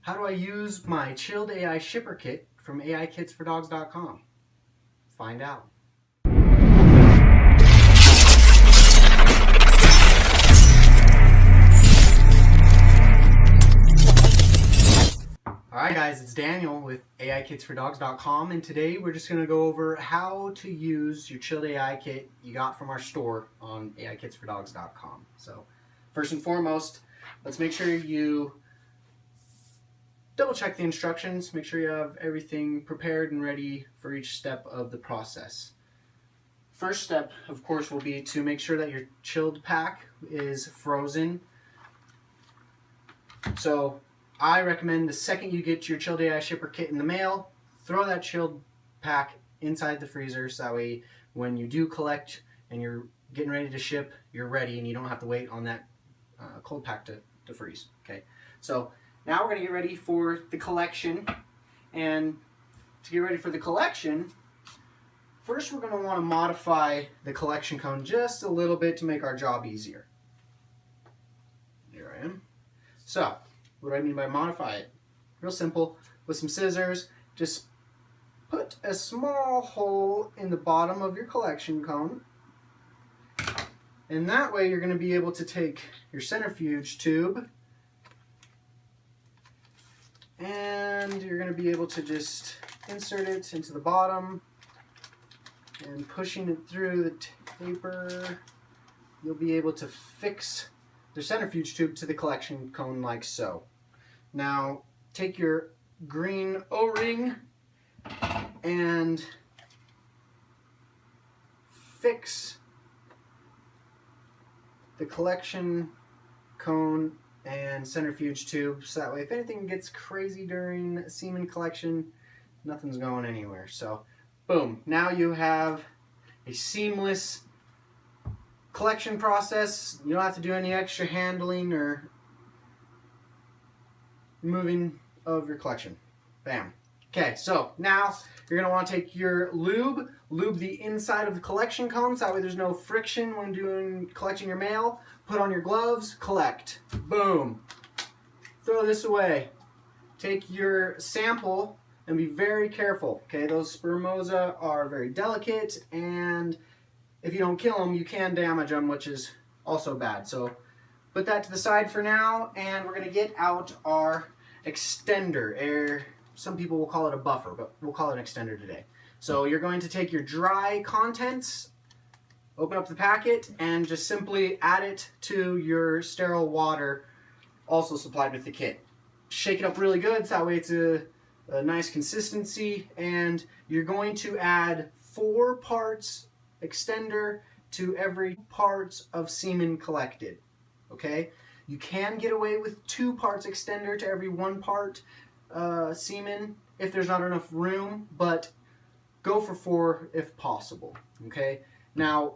How do I use my Chilled AI Shipper Kit from AIKitsForDogs.com? Find out. Alright guys, it's Daniel with AIKitsForDogs.com, and today we're just going to go over how to use your Chilled AI kit you got from our store on AIKitsForDogs.com. So first and foremost, let's make sure you double check the instructions, make sure you have everything prepared and ready for each step of the process. First step, of course, will be to make sure that your chilled pack is frozen. So I recommend the second you get your Chilled AI Shipper Kit in the mail, throw that chilled pack inside the freezer so that way when you do collect and you're getting ready to ship, you're ready and you don't have to wait on that cold pack to freeze. Okay, so now we're going to get ready for the collection, and to get ready for the collection, first we're going to want to modify the collection cone just a little bit to make our job easier. Here I am. So what do I mean by modify it? Real simple. With some scissors, just put a small hole in the bottom of your collection cone, and that way you're going to be able to take your centrifuge tube and you're going to be able to just insert it into the bottom, and pushing it through the taper, you'll be able to fix the centrifuge tube to the collection cone like so. Now take your green O-ring and fix the collection cone and centrifuge tube so that way if anything gets crazy during semen collection, nothing's going anywhere. So boom, now you have a seamless collection process. You don't have to do any extra handling or moving of your collection. Bam. Okay, so now you're going to want to take your lube the inside of the collection cones, that way there's no friction when collecting your mail. Put on your gloves, collect. Boom. Throw this away. Take your sample and be very careful. Okay, those spermosa are very delicate, and if you don't kill them, you can damage them, which is also bad. So put that to the side for now, and we're going to get out our extender. Some people will call it a buffer, but we'll call it an extender today. So you're going to take your dry contents, open up the packet, and just simply add it to your sterile water, also supplied with the kit. Shake it up really good so that way it's a nice consistency, and you're going to add 4 parts extender to every parts of semen collected. Okay? You can get away with 2 parts extender to every 1 part semen if there's not enough room, but go for 4 if possible. Okay? Now,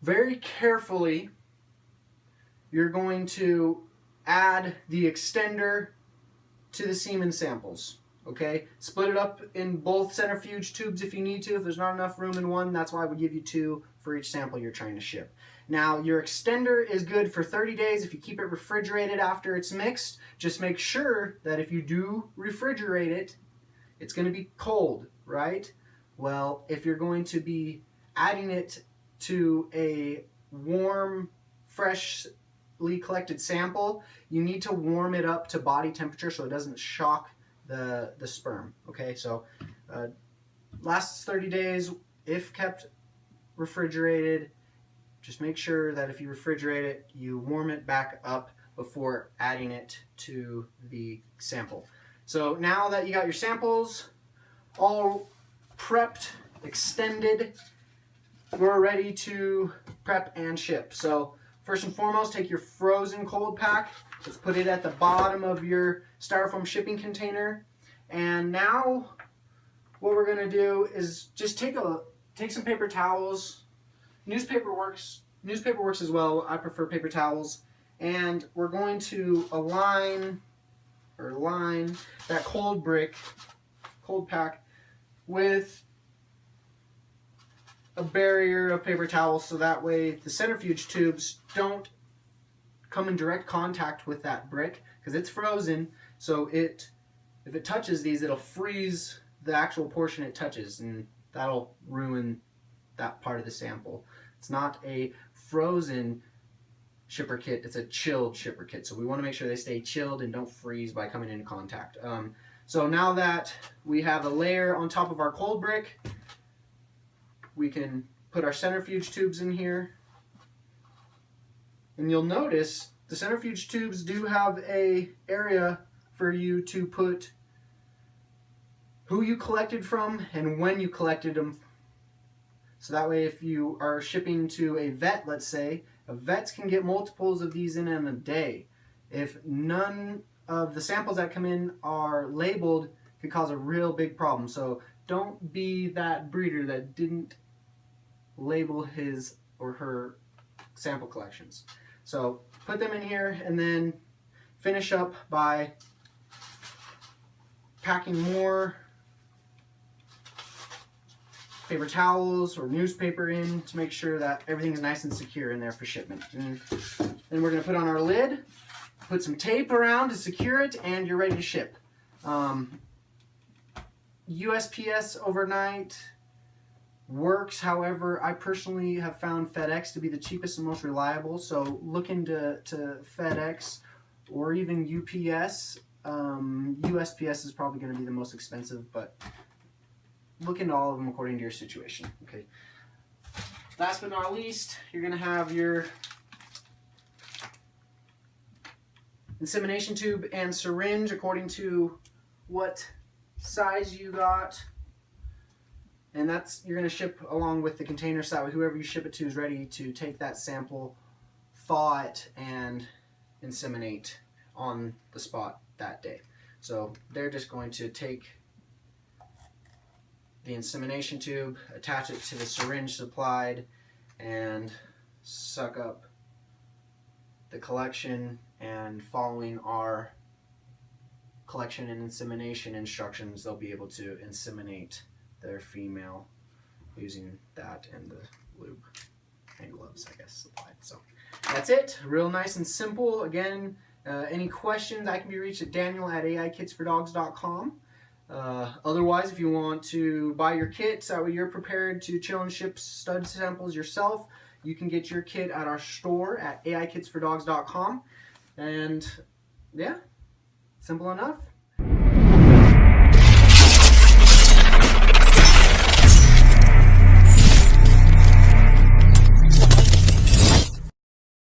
very carefully, you're going to add the extender to the semen samples. Okay? Split it up in both centrifuge tubes if you need to. If there's not enough room in one, that's why I would give you 2 for each sample you're trying to ship. Now, your extender is good for 30 days if you keep it refrigerated after it's mixed. Just make sure that if you do refrigerate it, it's going to be cold, right? Well, if you're going to be adding it to a warm, freshly collected sample, you need to warm it up to body temperature so it doesn't shock the sperm. Okay, so lasts 30 days if kept refrigerated. Just make sure that if you refrigerate it, you warm it back up before adding it to the sample. So now that you got your samples all prepped, extended, we're ready to prep and ship. So first and foremost, take your frozen cold pack. Let's put it at the bottom of your styrofoam shipping container. And now what we're going to do is just take some paper towels. Newspaper works as well. I prefer paper towels. And we're going to line that cold pack with a barrier of paper towels so that way the centrifuge tubes don't come in direct contact with that brick. because it's frozen. So if it touches these, it'll freeze the actual portion it touches, and that'll ruin that part of the sample. It's not a frozen shipper kit, it's a chilled shipper kit. So we want to make sure they stay chilled and don't freeze by coming into contact. So now that we have a layer on top of our cold brick, we can put our centrifuge tubes in here. And you'll notice the centrifuge tubes do have a area for you to put who you collected from and when you collected them. So that way if you are shipping to a vet, let's say, vets can get multiples of these in a day. If none of the samples that come in are labeled, it could cause a real big problem. So don't be that breeder that didn't label his or her sample collections. So put them in here and then finish up by packing more paper towels or newspaper in to make sure that everything's nice and secure in there for shipment. And then we're going to put on our lid, put some tape around to secure it, and you're ready to ship. USPS overnight works, however, I personally have found FedEx to be the cheapest and most reliable, so look into FedEx or even UPS. USPS is probably going to be the most expensive, but look into all of them according to your situation. Okay. Last but not least, you're going to have your insemination tube and syringe according to what size you got. And that's, you're going to ship along with the container, so that way whoever you ship it to is ready to take that sample, thaw it, and inseminate on the spot that day. So they're just going to take the insemination tube, attach it to the syringe supplied, and suck up the collection, and following our collection and insemination instructions, they'll be able to inseminate their female using that and the lube and gloves, I guess, supplied. So that's it. Real nice and simple. Again, any questions, I can be reached at daniel@aikitsfordogs.com. Otherwise, if you want to buy your kit so you're prepared to chill and ship stud samples yourself, you can get your kit at our store at aikitsfordogs.com. And yeah, simple enough.